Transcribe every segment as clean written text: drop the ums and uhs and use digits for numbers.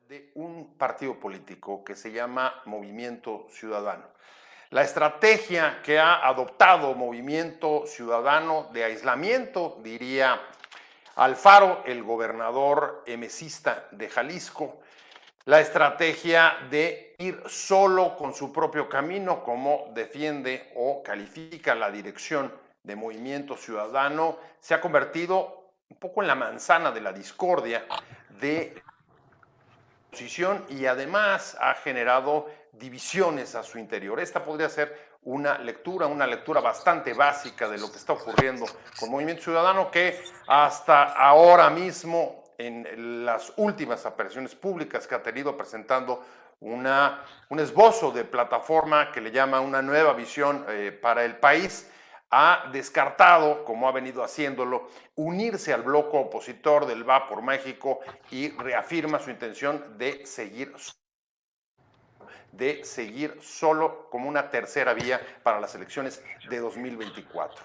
de un partido político que se llama Movimiento Ciudadano. La estrategia que ha adoptado Movimiento Ciudadano de aislamiento, diría Alfaro, el gobernador emesista de Jalisco, la estrategia de ir solo con su propio camino, como defiende o califica la dirección de Movimiento Ciudadano, se ha convertido un poco en la manzana de la discordia de la oposición y además ha generado divisiones a su interior. Esta podría ser una lectura bastante básica de lo que está ocurriendo con Movimiento Ciudadano, que hasta ahora mismo, en las últimas apariciones públicas que ha tenido presentando un esbozo de plataforma que le llama una nueva visión para el país, ha descartado, como ha venido haciéndolo, unirse al bloque opositor del Va por México y reafirma su intención de seguir solo como una tercera vía para las elecciones de 2024.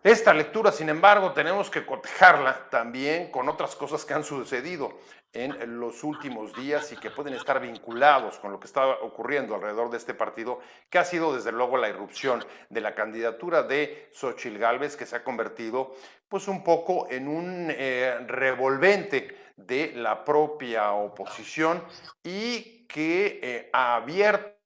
Esta lectura, sin embargo, tenemos que cotejarla también con otras cosas que han sucedido en los últimos días y que pueden estar vinculados con lo que está ocurriendo alrededor de este partido, que ha sido desde luego la irrupción de la candidatura de Xóchitl Gálvez, que se ha convertido pues un poco en un revolvente de la propia oposición y que ha abierto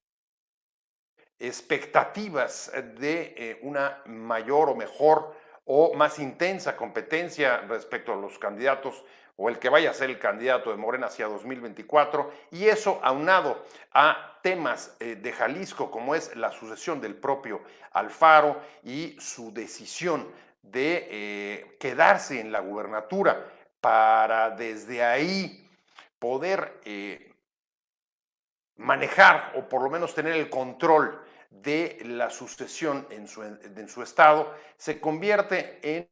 expectativas de una mayor o mejor o más intensa competencia respecto a los candidatos o el que vaya a ser el candidato de Morena hacia 2024, y eso aunado a temas de Jalisco como es la sucesión del propio Alfaro y su decisión de quedarse en la gubernatura para desde ahí poder manejar o por lo menos tener el control de la sucesión en su estado, se convierte en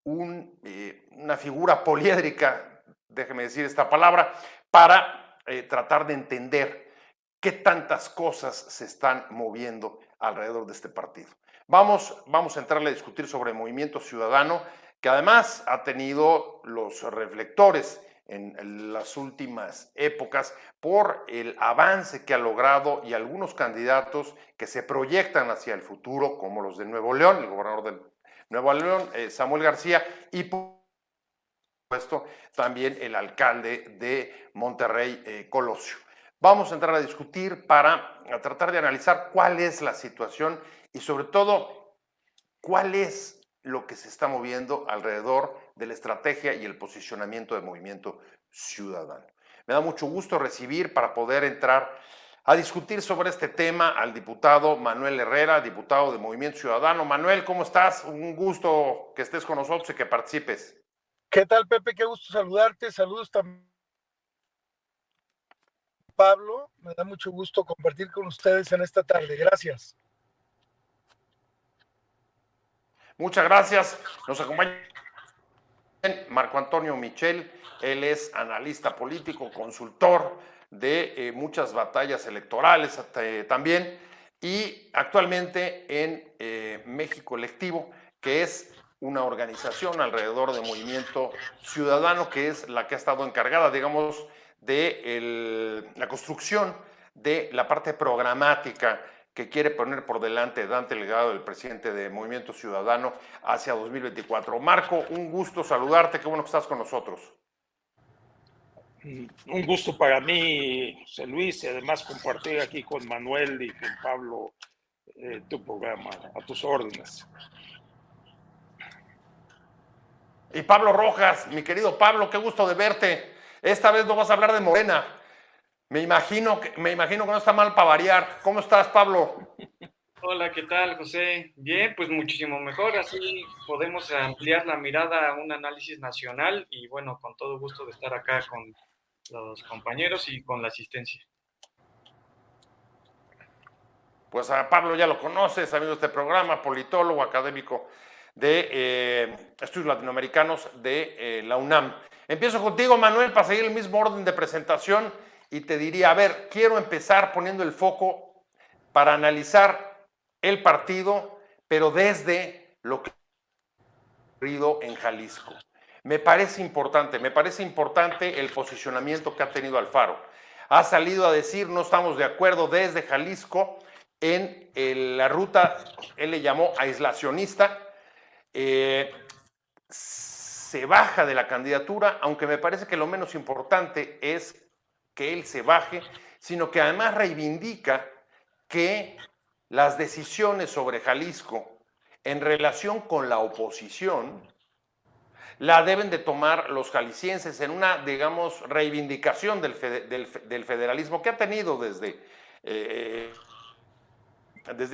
una figura poliédrica, déjeme decir esta palabra, para tratar de entender qué tantas cosas se están moviendo alrededor de este partido. Vamos a entrarle a discutir sobre el Movimiento Ciudadano, que además ha tenido los reflectores en las últimas épocas por el avance que ha logrado y algunos candidatos que se proyectan hacia el futuro, como los de Nuevo León, el gobernador de Nuevo León, Samuel García, y por supuesto también el alcalde de Monterrey, Colosio. Vamos a entrar a discutir para tratar de analizar cuál es la situación y sobre todo cuál es lo que se está moviendo alrededor de la estrategia y el posicionamiento de Movimiento Ciudadano. Me da mucho gusto recibir para poder entrar a discutir sobre este tema al diputado Manuel Herrera, diputado de Movimiento Ciudadano. Manuel, ¿cómo estás? Un gusto que estés con nosotros y que participes. ¿Qué tal, Pepe? Qué gusto saludarte. Saludos también, Pablo. Me da mucho gusto compartir con ustedes en esta tarde. Gracias. Muchas gracias. Nos acompaña Marco Antonio Michel. Él es analista político, consultor de muchas batallas electorales también, y actualmente en México Electivo, que es una organización alrededor de Movimiento Ciudadano, que es la que ha estado encargada, digamos, de la construcción de la parte programática que quiere poner por delante Dante Delgado, el presidente de Movimiento Ciudadano, hacia 2024. Marco, un gusto saludarte, qué bueno que estás con nosotros. Un gusto para mí, José Luis, y además compartir aquí con Manuel y con Pablo tu programa, a tus órdenes. Y Pablo Rojas, mi querido Pablo, qué gusto de verte. Esta vez no vas a hablar de Morena. Me imagino que no está mal para variar. ¿Cómo estás, Pablo? Hola, ¿qué tal, José? Bien, pues muchísimo mejor, así podemos ampliar la mirada a un análisis nacional y bueno, con todo gusto de estar acá con los compañeros y con la asistencia. Pues a Pablo ya lo conoces, amigo de este programa, politólogo, académico de estudios latinoamericanos de la UNAM. Empiezo contigo, Manuel, para seguir el mismo orden de presentación y te diría, a ver, quiero empezar poniendo el foco para analizar el partido, pero desde lo que ha ocurrido en Jalisco. me parece importante el posicionamiento que ha tenido Alfaro. Ha salido a decir, no estamos de acuerdo desde Jalisco en la ruta, él le llamó aislacionista, se baja de la candidatura, aunque me parece que lo menos importante es que él se baje, sino que además reivindica que las decisiones sobre Jalisco en relación con la oposición la deben de tomar los jaliscienses en una, digamos, reivindicación del federalismo que ha tenido desde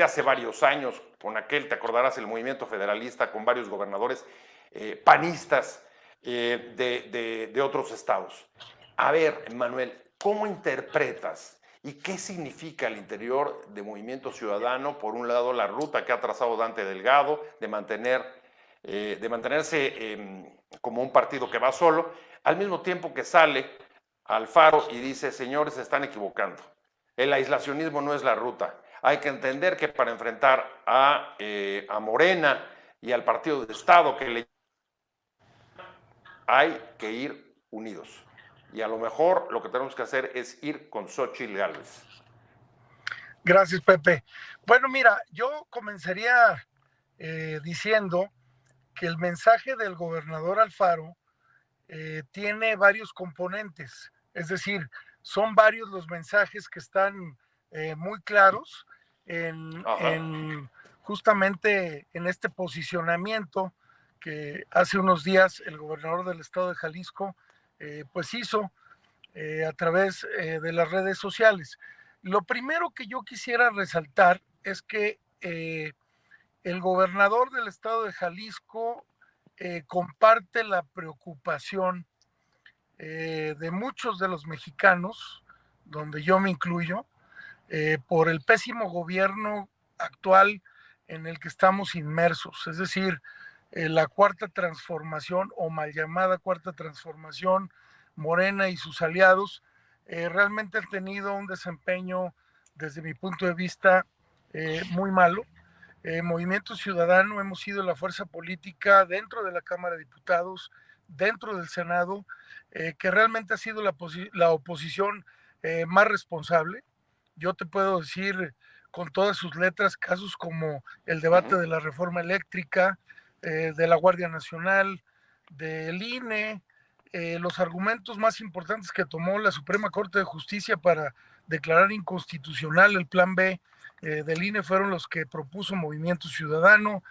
hace varios años, con aquel, te acordarás, el movimiento federalista con varios gobernadores panistas de otros estados. A ver, Manuel, ¿cómo interpretas y qué significa al interior de Movimiento Ciudadano, por un lado, la ruta que ha trazado Dante Delgado de mantenerse como un partido que va solo, al mismo tiempo que sale Alfaro y dice, señores, se están equivocando, el aislacionismo no es la ruta, hay que entender que para enfrentar a Morena y al partido de Estado hay que ir unidos. Y a lo mejor lo que tenemos que hacer es ir con Xóchitl Gálvez. Gracias, Pepe. Bueno, mira, yo comenzaría diciendo que el mensaje del gobernador Alfaro tiene varios componentes, es decir, son varios los mensajes que están muy claros justamente en este posicionamiento que hace unos días el gobernador del estado de Jalisco pues hizo a través de las redes sociales. Lo primero que yo quisiera resaltar es que el gobernador del estado de Jalisco comparte la preocupación de muchos de los mexicanos, donde yo me incluyo, por el pésimo gobierno actual en el que estamos inmersos, es decir, la cuarta transformación o mal llamada cuarta transformación, Morena y sus aliados, realmente han tenido un desempeño, desde mi punto de vista, muy malo. Movimiento Ciudadano hemos sido la fuerza política dentro de la Cámara de Diputados, dentro del Senado, que realmente ha sido la oposición más responsable. Yo te puedo decir con todas sus letras casos como el debate de la reforma eléctrica, de la Guardia Nacional, del INE, los argumentos más importantes que tomó la Suprema Corte de Justicia para declarar inconstitucional el Plan B del INE fueron los que propuso Movimiento Ciudadano.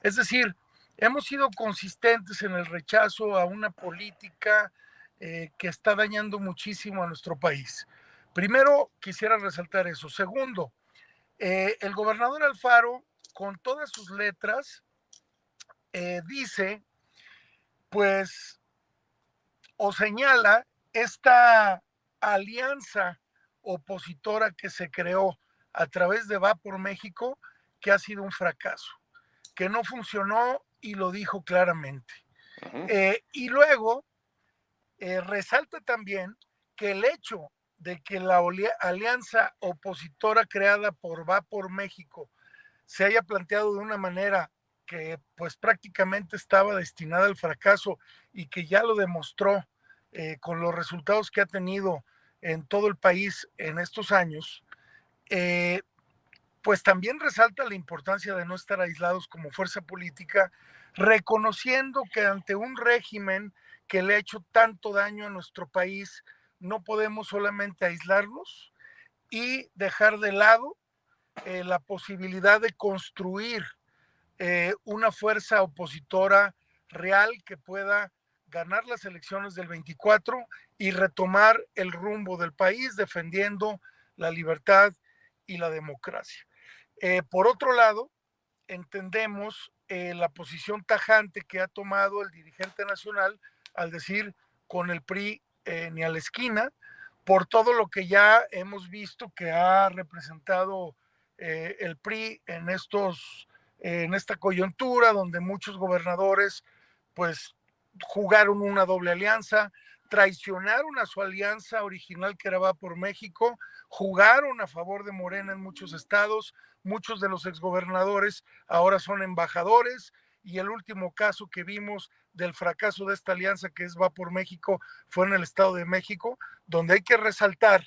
Es decir, hemos sido consistentes en el rechazo a una política que está dañando muchísimo a nuestro país. Primero, quisiera resaltar eso. Segundo, el gobernador Alfaro, con todas sus letras, dice, pues, o señala esta alianza opositora que se creó a través de Va por México, que ha sido un fracaso, que no funcionó y lo dijo claramente. Y luego resalta también que el hecho de que la alianza opositora creada por Va por México se haya planteado de una manera que pues prácticamente estaba destinada al fracaso y que ya lo demostró con los resultados que ha tenido en todo el país en estos años, pues también resalta la importancia de no estar aislados como fuerza política, reconociendo que ante un régimen que le ha hecho tanto daño a nuestro país, no podemos solamente aislarnos y dejar de lado la posibilidad de construir una fuerza opositora real que pueda ganar las elecciones del 24 y retomar el rumbo del país defendiendo la libertad y la democracia. Por otro lado, entendemos la posición tajante que ha tomado el dirigente nacional al decir con el PRI ni a la esquina, por todo lo que ya hemos visto que ha representado el PRI en esta coyuntura donde muchos gobernadores pues jugaron una doble alianza, traicionaron a su alianza original que era Va por México, jugaron a favor de Morena en muchos estados, muchos de los exgobernadores ahora son embajadores y el último caso que vimos del fracaso de esta alianza que es Va por México fue en el Estado de México, donde hay que resaltar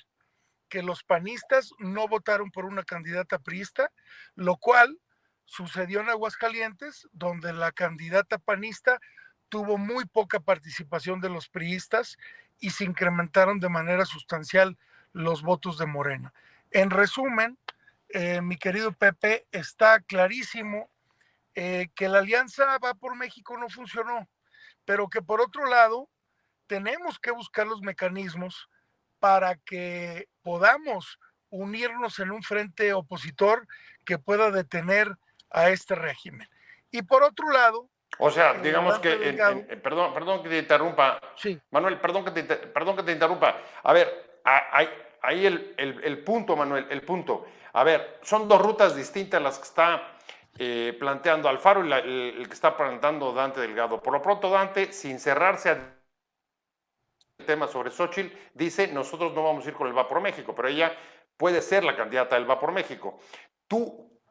que los panistas no votaron por una candidata priista, lo cual sucedió en Aguascalientes, donde la candidata panista tuvo muy poca participación de los priistas y se incrementaron de manera sustancial los votos de Morena. En resumen, mi querido Pepe, está clarísimo que la alianza Va por México no funcionó, pero que por otro lado tenemos que buscar los mecanismos para que podamos unirnos en un frente opositor que pueda detener a este régimen. Y por otro lado, o sea, digamos Dante que, Delgado, perdón que te interrumpa, sí, Manuel, perdón que te interrumpa. A ver, ahí el punto, Manuel, el punto. A ver, son dos rutas distintas las que está planteando Alfaro y el que está planteando Dante Delgado. Por lo pronto, Dante, sin cerrarse a tema sobre Xóchitl, dice, nosotros no vamos a ir con el Va por México, pero ella puede ser la candidata del Va por México. Tú,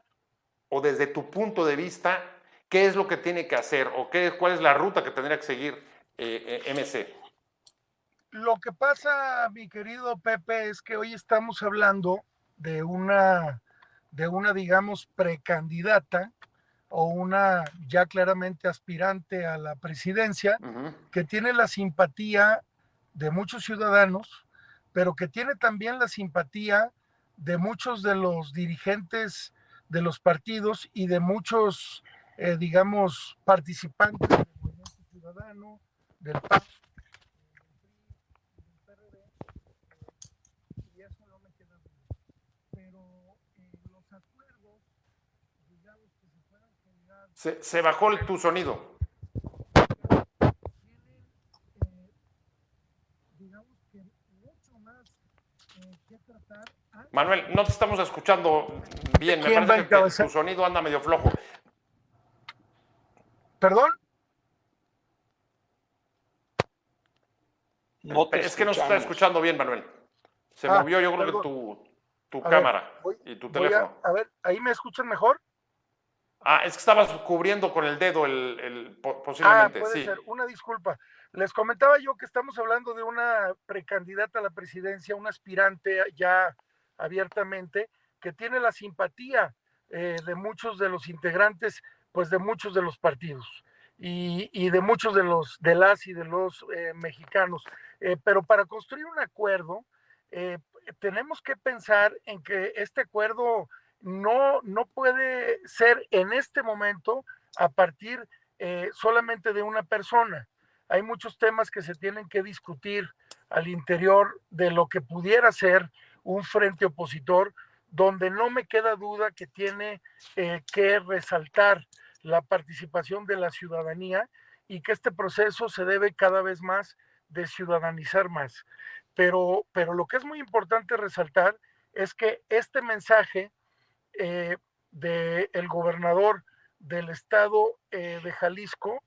o desde tu punto de vista, ¿qué es lo que tiene que hacer o cuál es la ruta que tendría que seguir MC? lo que pasa, mi querido Pepe, es que hoy estamos hablando de una digamos, precandidata o una ya claramente aspirante a la presidencia, que tiene la simpatía de muchos ciudadanos, pero que tiene también la simpatía de muchos de los dirigentes de los partidos y de muchos, digamos, participantes del movimiento ciudadano, del PAN, del PRD, y eso no me queda duda. Pero los acuerdos, digamos, que se puedan generar, Se bajó tu sonido. tienen, digamos que mucho más que tratar. Manuel, no te estamos escuchando bien. Me ¿Quién va a parece que encabezar? tu sonido anda medio flojo. ¿Perdón? No te Es que no se está escuchamos. escuchando bien, Manuel. Se movió, yo creo perdón. que tu A cámara ver, y tu voy teléfono. a ver, ¿ahí me escuchan mejor? Es que estabas cubriendo con el dedo posiblemente, Puede sí. ser, una disculpa. Les comentaba yo que estamos hablando de una precandidata a la presidencia, una aspirante ya abiertamente, que tiene la simpatía de muchos de los integrantes, pues de muchos de los partidos y de muchos de las y de los mexicanos. Pero para construir un acuerdo, eh, tenemos que pensar en que este acuerdo no puede ser en este momento a partir solamente de una persona. Hay muchos temas que se tienen que discutir al interior de lo que pudiera ser un frente opositor, donde no me queda duda que tiene que resaltar la participación de la ciudadanía y que este proceso se debe cada vez más de ciudadanizar más. Pero lo que es muy importante resaltar es que este mensaje del gobernador del estado de Jalisco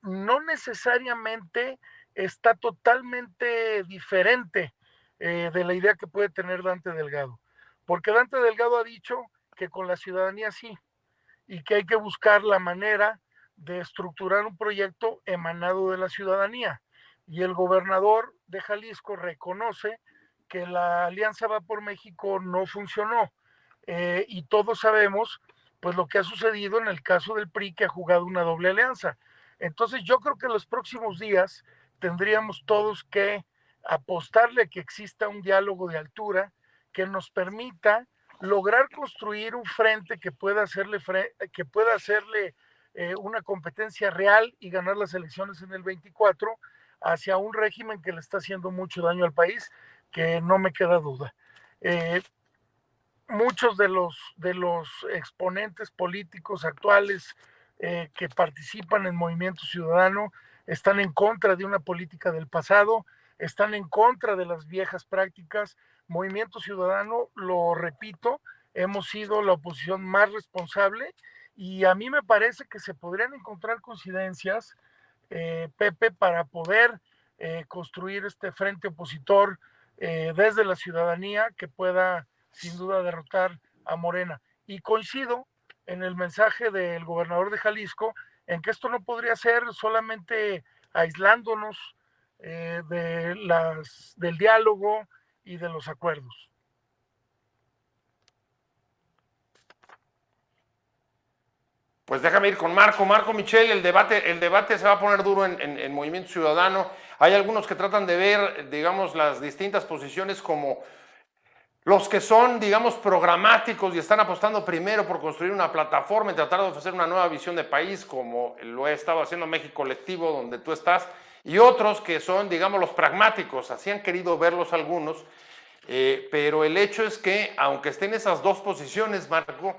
no necesariamente está totalmente diferente de la idea que puede tener Dante Delgado, porque Dante Delgado ha dicho que con la ciudadanía sí, y que hay que buscar la manera de estructurar un proyecto emanado de la ciudadanía. Y el gobernador de Jalisco reconoce que la Alianza Va por México no funcionó. Y todos sabemos pues lo que ha sucedido en el caso del PRI, que ha jugado una doble alianza. Entonces yo creo que en los próximos días tendríamos todos que apostarle a que exista un diálogo de altura que nos permita lograr construir un frente que pueda hacerle una competencia real y ganar las elecciones en el 24 hacia un régimen que le está haciendo mucho daño al país, que no me queda duda. Muchos de los exponentes políticos actuales que participan en Movimiento Ciudadano están en contra de una política del pasado, están en contra de las viejas prácticas. Movimiento Ciudadano, lo repito, hemos sido la oposición más responsable y a mí me parece que se podrían encontrar coincidencias, Pepe, para poder construir este frente opositor desde la ciudadanía que pueda sin duda derrotar a Morena. Y coincido en el mensaje del gobernador de Jalisco en que esto no podría ser solamente aislándonos del diálogo y de los acuerdos. Pues déjame ir con Marco. Marco Michel, el debate se va a poner duro en Movimiento Ciudadano. Hay algunos que tratan de ver, digamos, las distintas posiciones como los que son, digamos, programáticos y están apostando primero por construir una plataforma y tratar de ofrecer una nueva visión de país, como lo he estado haciendo México Colectivo, donde tú estás, y otros que son, digamos, los pragmáticos. Así han querido verlos algunos, pero el hecho es que, aunque estén esas dos posiciones, Marco,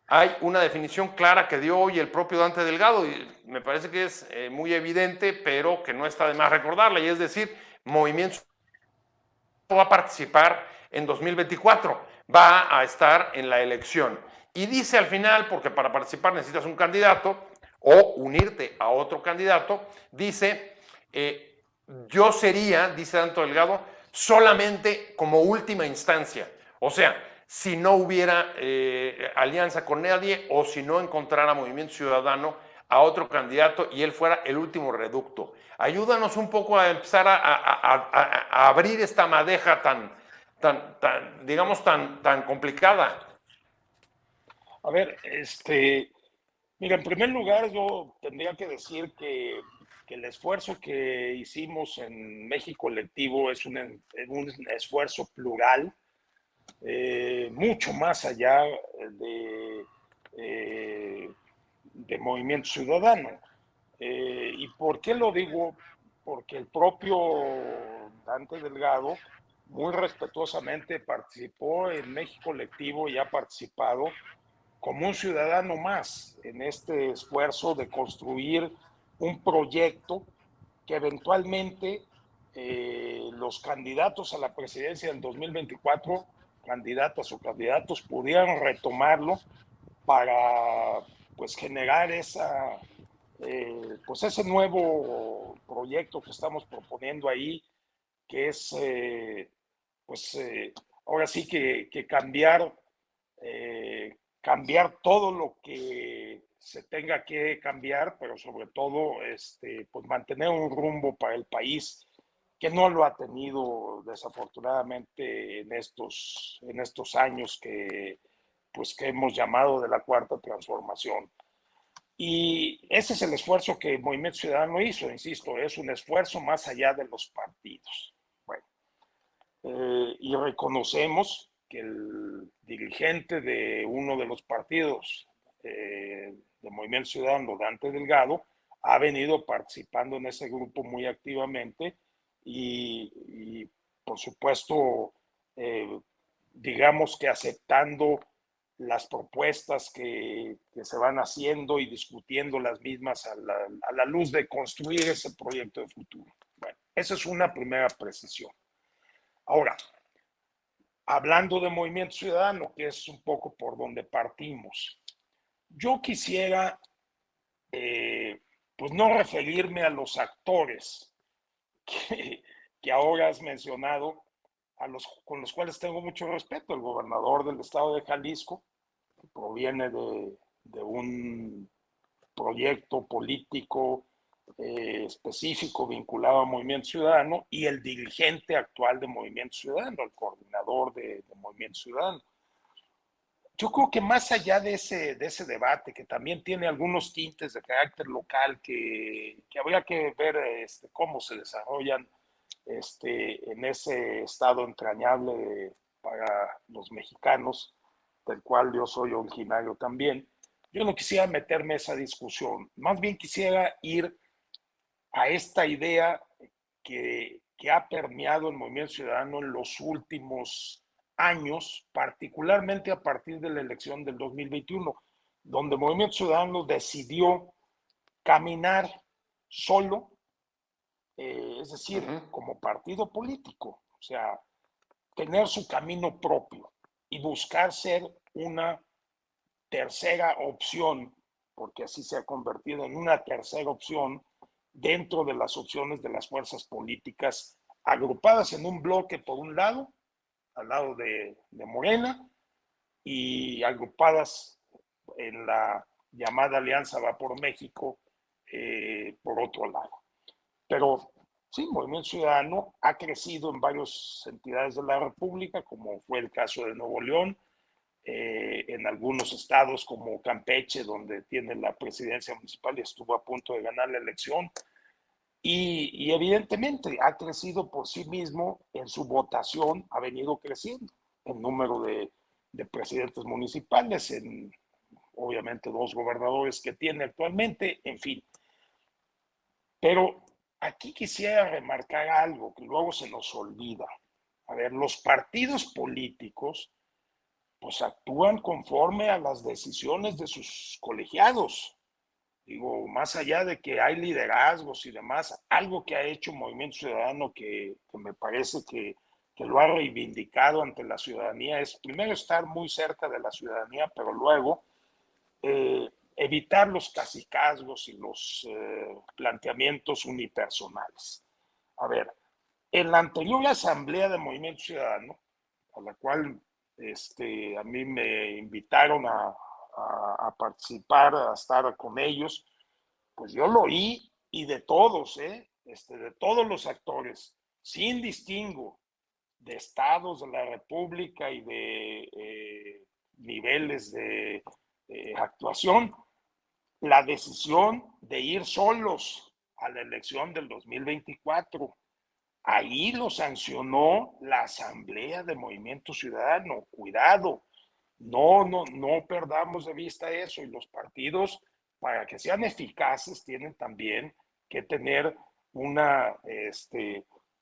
hay una definición clara que dio hoy el propio Dante Delgado, y me parece que es muy evidente, pero que no está de más recordarla, y es decir, Movimiento va a participar en 2024, va a estar en la elección. Y dice al final, porque para participar necesitas un candidato o unirte a otro candidato, dice, yo sería, dice Dante Delgado, solamente como última instancia. O sea, si no hubiera alianza con nadie o si no encontrara Movimiento Ciudadano a otro candidato y él fuera el último reducto. Ayúdanos un poco a empezar a abrir esta madeja digamos, tan complicada. A ver, mira, en primer lugar yo tendría que decir que el esfuerzo que hicimos en México Colectivo es un esfuerzo plural, mucho más allá de, eh, de Movimiento Ciudadano. ¿Y por qué lo digo? Porque el propio Dante Delgado muy respetuosamente participó en México Colectivo y ha participado como un ciudadano más en este esfuerzo de construir un proyecto que eventualmente los candidatos a la presidencia del 2024, candidatas o candidatos, pudieran retomarlo para pues generar pues ese nuevo proyecto que estamos proponiendo ahí, que es pues ahora sí que cambiar todo lo que se tenga que cambiar, pero sobre todo pues mantener un rumbo para el país que no lo ha tenido desafortunadamente en estos años pues que hemos llamado de la cuarta transformación. Y ese es el esfuerzo que el Movimiento Ciudadano hizo, insisto, es un esfuerzo más allá de los partidos. Bueno, y reconocemos que el dirigente de uno de los partidos de Movimiento Ciudadano, Dante Delgado, ha venido participando en ese grupo muy activamente y por supuesto, digamos que aceptando las propuestas que se van haciendo y discutiendo las mismas a la luz de construir ese proyecto de futuro. Bueno, esa es una primera precisión. Ahora, hablando de Movimiento Ciudadano, que es un poco por donde partimos, yo quisiera pues no referirme a los actores que ahora has mencionado, con los cuales tengo mucho respeto. El gobernador del estado de Jalisco, que proviene de un proyecto político específico vinculado a Movimiento Ciudadano, y el dirigente actual de Movimiento Ciudadano, el coordinador de Movimiento Ciudadano. Yo creo que más allá de ese debate, que también tiene algunos tintes de carácter local, que habría que ver cómo se desarrollan en ese estado entrañable para los mexicanos, del cual yo soy originario también, yo no quisiera meterme a esa discusión, más bien quisiera ir a esta idea que ha permeado el Movimiento Ciudadano en los últimos años, particularmente a partir de la elección del 2021, donde el Movimiento Ciudadano decidió caminar solo, es decir, como partido político, o sea, tener su camino propio y buscar ser una tercera opción, porque así se ha convertido en una tercera opción dentro de las opciones de las fuerzas políticas agrupadas en un bloque por un lado, al lado de Morena, y agrupadas en la llamada Alianza Va por México por otro lado. Pero sí, Movimiento Ciudadano ha crecido en varias entidades de la República, como fue el caso de Nuevo León, en algunos estados como Campeche, donde tiene la presidencia municipal y estuvo a punto de ganar la elección. Y evidentemente ha crecido por sí mismo en su votación, ha venido creciendo el número de presidentes municipales, en obviamente 2 gobernadores que tiene actualmente, en fin. Pero aquí quisiera remarcar algo que luego se nos olvida. A ver, los partidos políticos pues actúan conforme a las decisiones de sus colegiados. Digo, más allá de que hay liderazgos y demás, algo que ha hecho Movimiento Ciudadano que me parece que lo ha reivindicado ante la ciudadanía es primero estar muy cerca de la ciudadanía, pero luego evitar los cacicazgos y los planteamientos unipersonales. A ver, en la anterior asamblea de Movimiento Ciudadano, a la cual a mí me invitaron a participar, a estar con ellos, pues yo lo oí y de todos, de todos los actores, sin distingo, de estados de la República y de niveles de actuación, la decisión de ir solos a la elección del 2024. Ahí lo sancionó la Asamblea de Movimiento Ciudadano. Cuidado, no perdamos de vista eso. Y los partidos, para que sean eficaces, tienen también que tener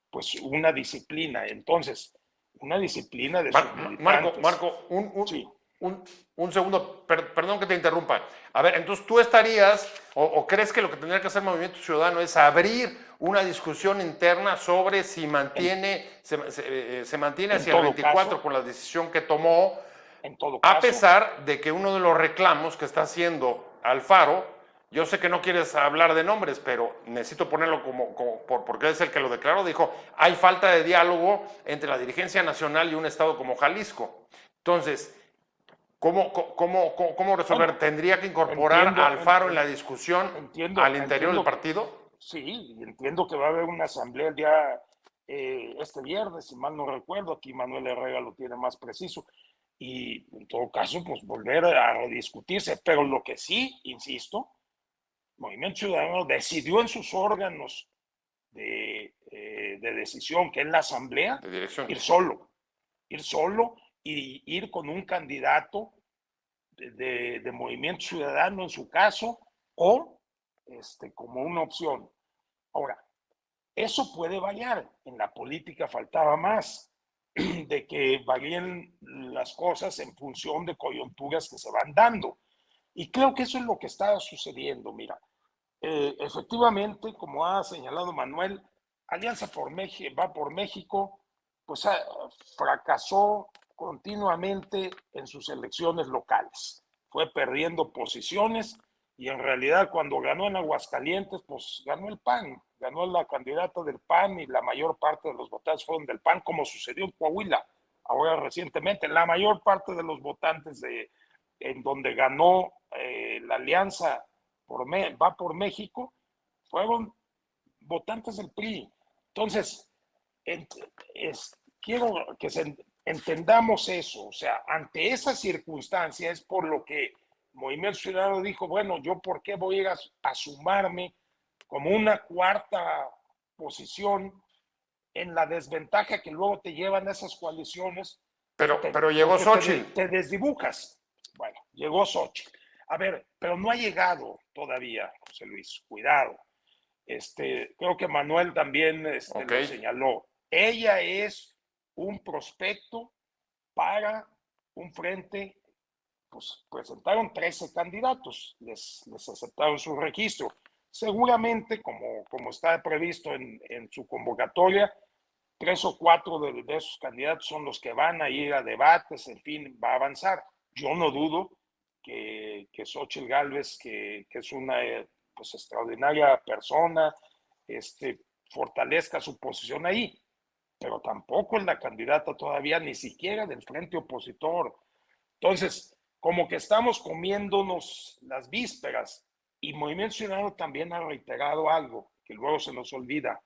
pues una disciplina. Entonces, una disciplina de sus militantes. Marco, sí. un segundo, perdón que te interrumpa. A ver, entonces tú estarías, o crees que lo que tendría que hacer Movimiento Ciudadano es abrir una discusión interna sobre si se mantiene hacia el 24 caso, con la decisión que tomó, en todo caso, a pesar de que uno de los reclamos que está haciendo Alfaro, yo sé que no quieres hablar de nombres, pero necesito ponerlo porque es el que lo declaró, dijo, hay falta de diálogo entre la dirigencia nacional y un estado como Jalisco. Entonces, ¿cómo resolver? Bueno, ¿Tendría que incorporar a Alfaro en la discusión al interior del partido? Sí, entiendo que va a haber una asamblea el día este viernes, si mal no recuerdo, aquí Manuel Herrera lo tiene más preciso, y en todo caso, pues volver a rediscutirse, pero lo que sí, insisto, Movimiento Ciudadano decidió en sus órganos de decisión, que es la asamblea, de dirección, ir solo y ir con un candidato de Movimiento Ciudadano en su caso, o como una opción. Ahora, eso puede variar. En la política faltaba más de que varíen las cosas en función de coyunturas que se van dando. Y creo que eso es lo que está sucediendo. Mira, efectivamente, como ha señalado Manuel, Alianza por México, va por México, pues fracasó continuamente en sus elecciones locales. Fue perdiendo posiciones y en realidad cuando ganó en Aguascalientes, pues ganó el PAN, ganó la candidata del PAN y la mayor parte de los votantes fueron del PAN, como sucedió en Coahuila. Ahora recientemente, la mayor parte de los votantes en donde ganó la alianza va por México fueron votantes del PRI. Entonces, quiero que entendamos eso. O sea, ante esa circunstancia es por lo que Movimiento Ciudadano dijo, bueno, ¿yo por qué voy a sumarme como una cuarta posición en la desventaja que luego te llevan a esas coaliciones? Pero llegó Xochitl. Te desdibujas. Bueno, llegó Xochitl. A ver, pero no ha llegado todavía, José Luis, cuidado. Creo que Manuel también lo señaló. Ella es un prospecto para un frente, pues presentaron 13 candidatos, les aceptaron su registro. Seguramente, como está previsto en su convocatoria, 3 o 4 de esos candidatos son los que van a ir a debates, en fin, va a avanzar. Yo no dudo que Xochitl Gálvez, que es una pues extraordinaria persona, fortalezca su posición ahí, pero tampoco es la candidata todavía ni siquiera del frente opositor. Entonces, como que estamos comiéndonos las vísperas Y Movimiento Ciudadano también ha reiterado algo que luego se nos olvida.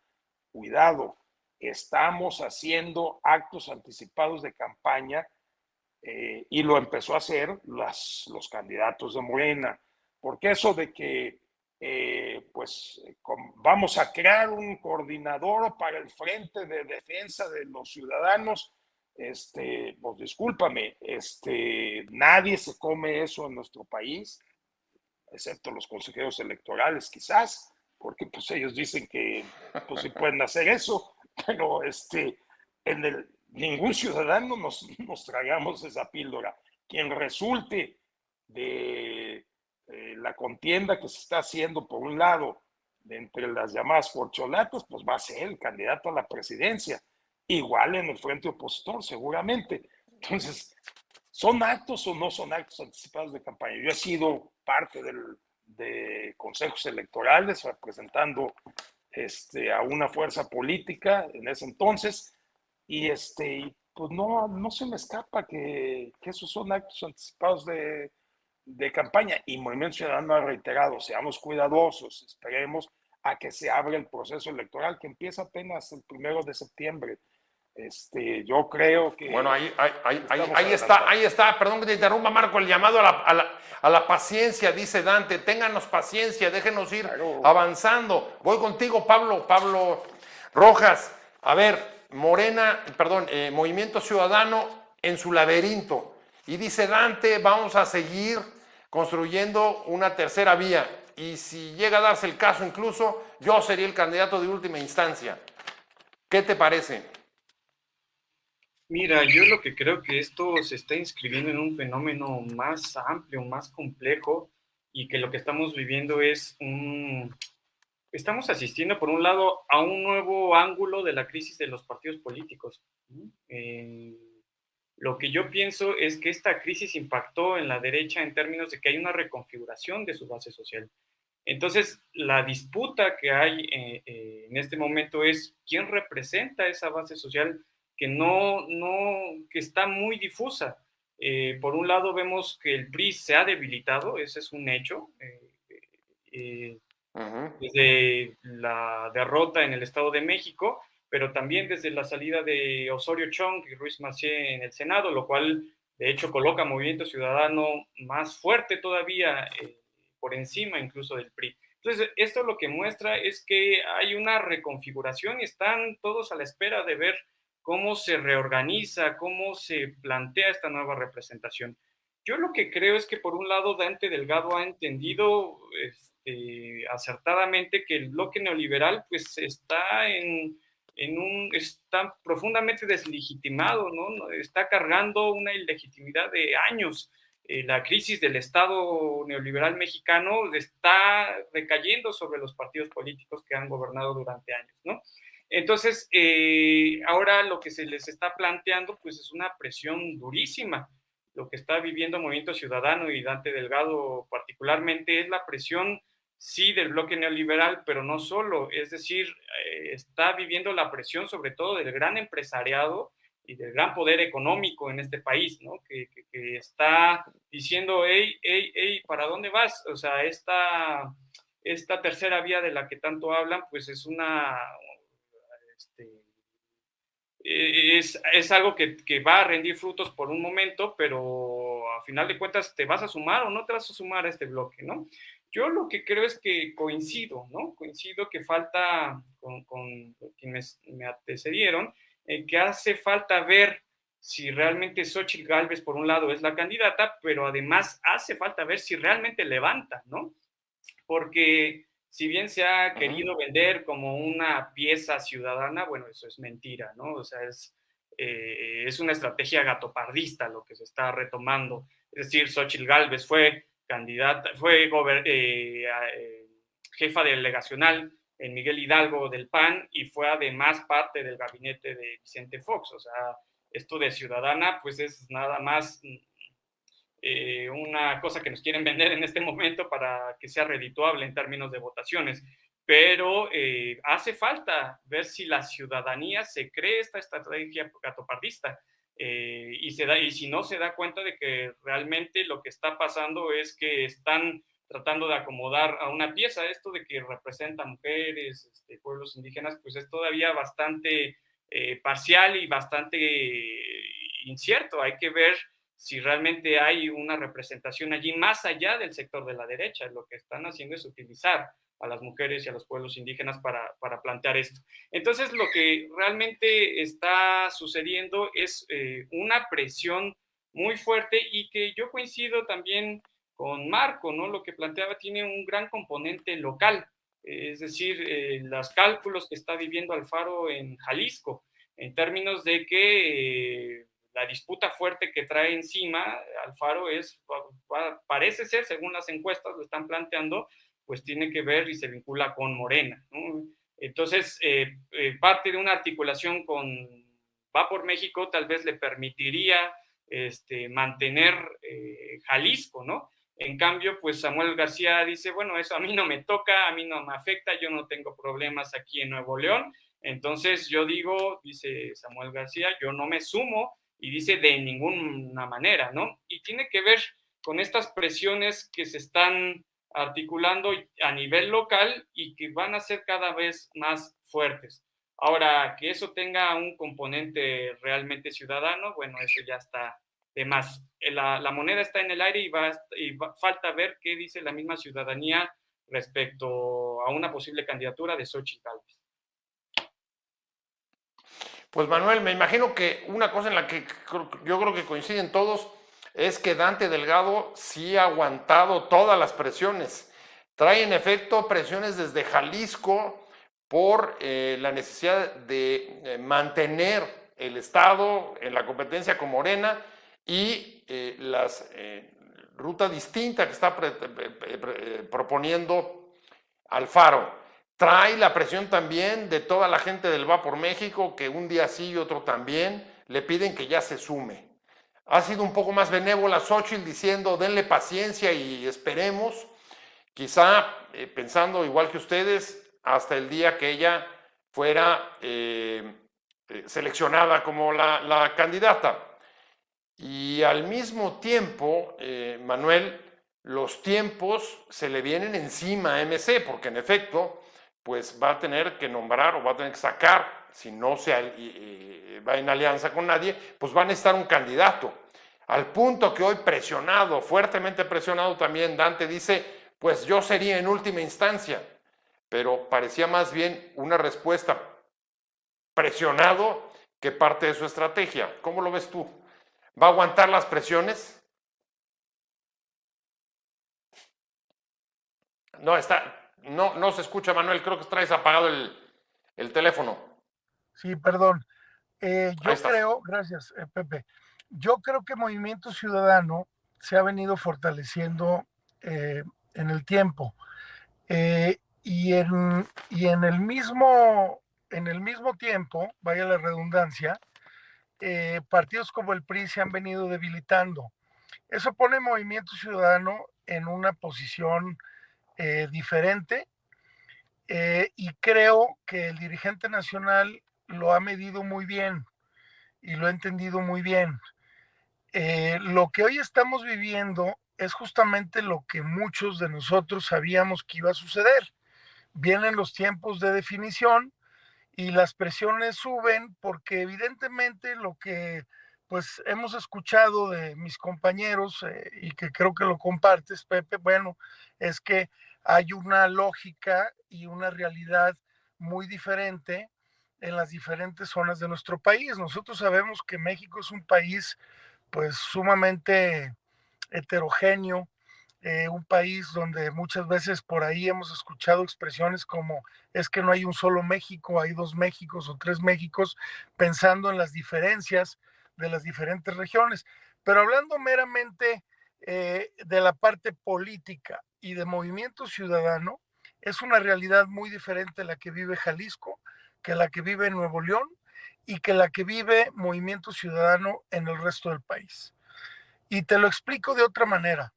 Cuidado, estamos haciendo actos anticipados de campaña y lo empezó a hacer los candidatos de Morena. Porque eso de que vamos a crear un coordinador para el Frente de Defensa de los Ciudadanos, pues discúlpame, nadie se come eso en nuestro país, excepto los consejeros electorales quizás, porque pues ellos dicen que pues sí pueden hacer eso, pero ningún ciudadano nos tragamos esa píldora. Quien resulte de la contienda que se está haciendo por un lado de entre las llamadas corcholatas, pues va a ser el candidato a la presidencia, igual en el frente opositor seguramente. Entonces, ¿son actos o no son actos anticipados de campaña? Yo he sido parte de consejos electorales representando a una fuerza política en ese entonces y pues no se me escapa que esos son actos anticipados de campaña, y Movimiento Ciudadano ha reiterado, seamos cuidadosos, esperemos a que se abra el proceso electoral que empieza apenas el 1 de septiembre. Yo creo que... Bueno, ahí está, perdón que te interrumpa, Marco, el llamado a la paciencia, dice Dante, ténganos paciencia, déjenos ir avanzando. Voy contigo, Pablo Rojas. A ver, Movimiento Ciudadano en su laberinto. Y dice Dante, vamos a seguir construyendo una tercera vía. Y si llega a darse el caso, incluso yo sería el candidato de última instancia. ¿Qué te parece? Mira, yo lo que creo que esto se está inscribiendo en un fenómeno más amplio, más complejo, y que lo que estamos viviendo es estamos asistiendo, por un lado, a un nuevo ángulo de la crisis de los partidos políticos. Lo que yo pienso es que esta crisis impactó en la derecha en términos de que hay una reconfiguración de su base social. Entonces, la disputa que hay en este momento es quién representa esa base social que está muy difusa. Por un lado, vemos que el PRI se ha debilitado, ese es un hecho. Desde la derrota en el Estado de México, pero también desde la salida de Osorio Chong y Ruiz Massieu en el Senado, lo cual de hecho coloca a Movimiento Ciudadano más fuerte todavía, por encima incluso del PRI. Entonces, esto lo que muestra es que hay una reconfiguración y están todos a la espera de ver cómo se reorganiza, cómo se plantea esta nueva representación. Yo lo que creo es que, por un lado, Dante Delgado ha entendido acertadamente que el bloque neoliberal pues está está profundamente deslegitimado, ¿no? Está cargando una ilegitimidad de años. La crisis del Estado neoliberal mexicano está recayendo sobre los partidos políticos que han gobernado durante años, ¿no? Entonces, ahora lo que se les está planteando pues es una presión durísima. Lo que está viviendo Movimiento Ciudadano y Dante Delgado particularmente es la presión, sí, del bloque neoliberal, pero no solo. Es decir, está viviendo la presión sobre todo del gran empresariado y del gran poder económico en este país, ¿no? Que está diciendo, hey, ¿para dónde vas? O sea, esta tercera vía de la que tanto hablan, pues es es algo que va a rendir frutos por un momento, pero a final de cuentas, ¿te vas a sumar o no te vas a sumar a este bloque, no? Yo lo que creo es que coincido, ¿no? Coincido que falta, con quienes me antecedieron, que hace falta ver si realmente Xóchitl Gálvez, por un lado, es la candidata, pero además hace falta ver si realmente levanta, ¿no? Porque si bien se ha querido vender como una pieza ciudadana, bueno, eso es mentira, ¿no? O sea, es una estrategia gatopardista lo que se está retomando. Es decir, Xóchitl Gálvez fue candidata, jefa delegacional en Miguel Hidalgo del PAN y fue además parte del gabinete de Vicente Fox. O sea, esto de ciudadana, pues es nada más una cosa que nos quieren vender en este momento para que sea redituable en términos de votaciones. Pero hace falta ver si la ciudadanía se cree esta estrategia gatopardista y si no se da cuenta de que realmente lo que está pasando es que están tratando de acomodar a una pieza. Esto de que representa mujeres, pueblos indígenas, pues es todavía bastante parcial y bastante incierto. Hay que ver si realmente hay una representación allí más allá del sector de la derecha. Lo que están haciendo es utilizar a las mujeres y a los pueblos indígenas para plantear esto. Entonces, lo que realmente está sucediendo es una presión muy fuerte y que yo coincido también con Marco, ¿no? Lo que planteaba tiene un gran componente local, es decir, los cálculos que está viviendo Alfaro en Jalisco, en términos de que la disputa fuerte que trae encima Alfaro parece ser, según las encuestas lo están planteando, pues tiene que ver y se vincula con Morena, ¿no? Entonces, parte de una articulación con Va por México tal vez le permitiría mantener Jalisco, ¿no? En cambio, pues Samuel García dice, bueno, eso a mí no me toca, a mí no me afecta, yo no tengo problemas aquí en Nuevo León. Entonces yo digo, dice Samuel García, yo no me sumo, y dice de ninguna manera, ¿no? Y tiene que ver con estas presiones que se están articulando a nivel local y que van a ser cada vez más fuertes. Ahora, que eso tenga un componente realmente ciudadano, bueno, eso ya está de más. La moneda está en el aire y falta ver qué dice la misma ciudadanía respecto a una posible candidatura de Xóchitl Gálvez. Pues Manuel, me imagino que una cosa en la que yo creo que coinciden todos es que Dante Delgado sí ha aguantado todas las presiones. Trae en efecto presiones desde Jalisco por la necesidad de mantener el Estado en la competencia con Morena y la ruta distinta que está proponiendo Alfaro. Trae la presión también de toda la gente del Va por México, que un día sí y otro también le piden que ya se sume. Ha sido un poco más benévola Xóchitl diciendo denle paciencia y esperemos, quizá pensando igual que ustedes, hasta el día que ella fuera seleccionada como la candidata. Y al mismo tiempo, Manuel, los tiempos se le vienen encima a MC, porque en efecto, pues va a tener que nombrar o va a tener que sacar, si no va en alianza con nadie, pues va a necesitar un candidato. Al punto que hoy presionado, fuertemente presionado también, Dante dice, pues yo sería en última instancia, pero parecía más bien una respuesta presionado que parte de su estrategia. ¿Cómo lo ves tú? ¿Va a aguantar las presiones? No se escucha, Manuel. Creo que traes apagado el teléfono. Sí, perdón. Yo creo, gracias, Pepe. Yo creo que Movimiento Ciudadano se ha venido fortaleciendo en el tiempo. Y en el mismo tiempo, vaya la redundancia, partidos como el PRI se han venido debilitando. Eso pone Movimiento Ciudadano en una posición diferente, y creo que el dirigente nacional lo ha medido muy bien y lo ha entendido muy bien. Lo que hoy estamos viviendo es justamente lo que muchos de nosotros sabíamos que iba a suceder. Vienen los tiempos de definición y las presiones suben porque evidentemente lo que pues hemos escuchado de mis compañeros y que creo que lo compartes, Pepe, bueno, es que hay una lógica y una realidad muy diferente en las diferentes zonas de nuestro país. Nosotros sabemos que México es un país pues sumamente heterogéneo, un país donde muchas veces por ahí hemos escuchado expresiones como es que no hay un solo México, hay dos Méxicos o tres Méxicos, pensando en las diferencias de las diferentes regiones. Pero hablando meramente de la parte política y de Movimiento Ciudadano, es una realidad muy diferente la que vive Jalisco, que la que vive Nuevo León y que la que vive Movimiento Ciudadano en el resto del país. Y te lo explico de otra manera.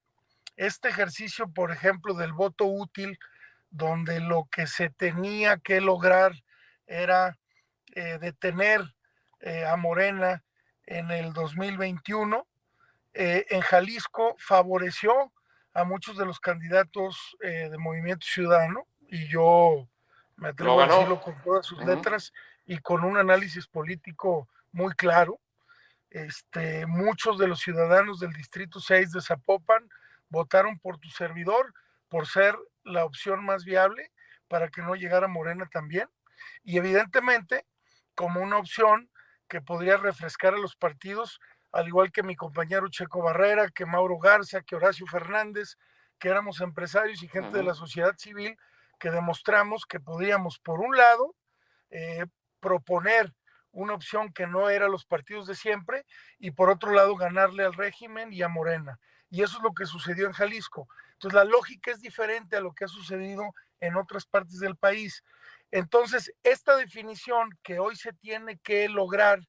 Este ejercicio, por ejemplo, del voto útil, donde lo que se tenía que lograr era detener a Morena en el 2021, en Jalisco favoreció a muchos de los candidatos de Movimiento Ciudadano, y yo me Lo atrevo a decirlo ganó. con todas sus Ujú. letras y con un análisis político muy claro. Muchos de los ciudadanos del Distrito 6 de Zapopan votaron por tu servidor por ser la opción más viable para que no llegara Morena también. Y evidentemente, como una opción que podría refrescar a los partidos, al igual que mi compañero Checo Barrera, que Mauro Garza, que Horacio Fernández, que éramos empresarios y gente de la sociedad civil, que demostramos que podíamos, por un lado, proponer una opción que no era los partidos de siempre y por otro lado ganarle al régimen y a Morena. Y eso es lo que sucedió en Jalisco. Entonces la lógica es diferente a lo que ha sucedido en otras partes del país. Entonces, esta definición que hoy se tiene que lograr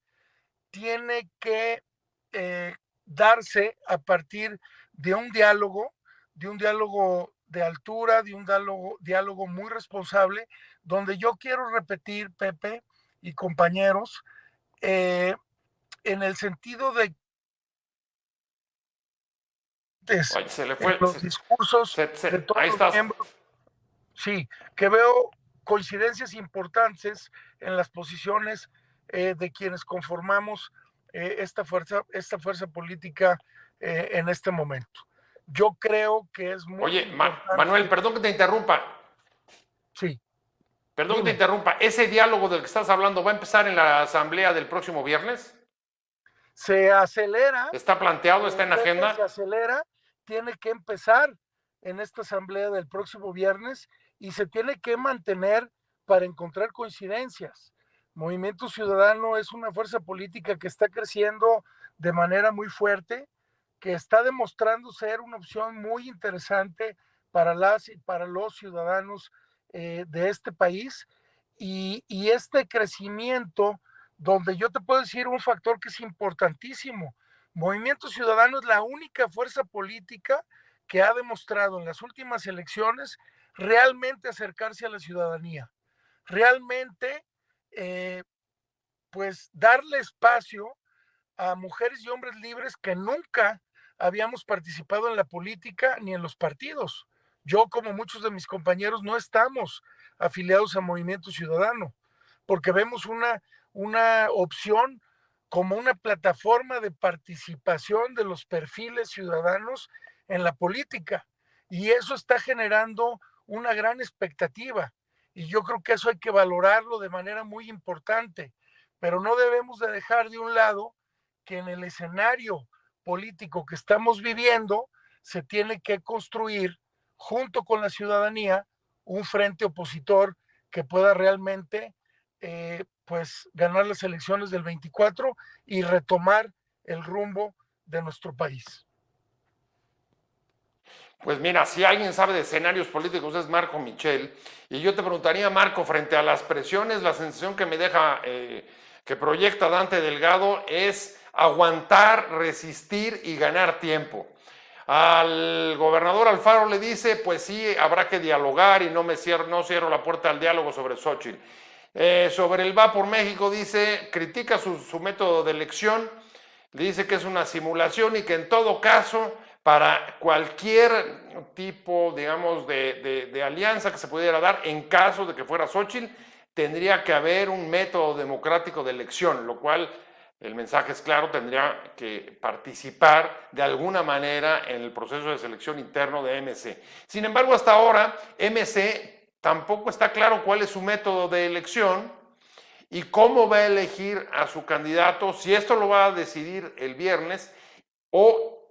tiene que darse a partir de un diálogo de altura, de un diálogo muy responsable, donde yo quiero repetir, Pepe y compañeros, eh, en el sentido de Oye, se le en fue. los discursos de todos Ahí los estás. miembros, sí, que veo coincidencias importantes en las posiciones de quienes conformamos esta fuerza política en este momento. Yo creo que es muy Oye, Manuel, importante, perdón que te interrumpa. sí, Perdón que te dime, interrumpa. ¿Ese diálogo del que estás hablando va a empezar en la asamblea del próximo viernes? se acelera, ¿Está planteado? ¿Está en Pepe, se agenda? acelera, tiene que empezar en esta asamblea del próximo viernes y se tiene que mantener para encontrar coincidencias. Movimiento Ciudadano es una fuerza política que está creciendo de manera muy fuerte, que está demostrando ser una opción muy interesante para las y para los ciudadanos de este país. Y este crecimiento, donde yo te puedo decir un factor que es importantísimo, Movimiento Ciudadano es la única fuerza política que ha demostrado en las últimas elecciones realmente acercarse a la ciudadanía, realmente pues darle espacio a mujeres y hombres libres que nunca habíamos participado en la política ni en los partidos. Yo, como muchos de mis compañeros, no estamos afiliados a Movimiento Ciudadano, porque vemos una opción como una plataforma de participación de los perfiles ciudadanos en la política. Y eso está generando una gran expectativa. Y yo creo que eso hay que valorarlo de manera muy importante, pero no debemos de dejar de un lado que en el escenario político que estamos viviendo se tiene que construir junto con la ciudadanía un frente opositor que pueda realmente pues ganar las elecciones del 24 y retomar el rumbo de nuestro país. Pues mira, si alguien sabe de escenarios políticos es Marco Michel. Y yo te preguntaría, Marco, frente a las presiones, la sensación que me deja, que proyecta Dante Delgado es aguantar, resistir y ganar tiempo. Al gobernador Alfaro le dice, pues sí, habrá que dialogar y no cierro la puerta al diálogo sobre Xochitl. Sobre el Va por México dice, critica su método de elección, le dice que es una simulación y que en todo caso, para cualquier tipo, digamos, de alianza que se pudiera dar, en caso de que fuera Xochitl, tendría que haber un método democrático de elección, lo cual el mensaje es claro, tendría que participar de alguna manera en el proceso de selección interno de MC. Sin embargo, hasta ahora, MC tampoco está claro cuál es su método de elección y cómo va a elegir a su candidato, si esto lo va a decidir el viernes o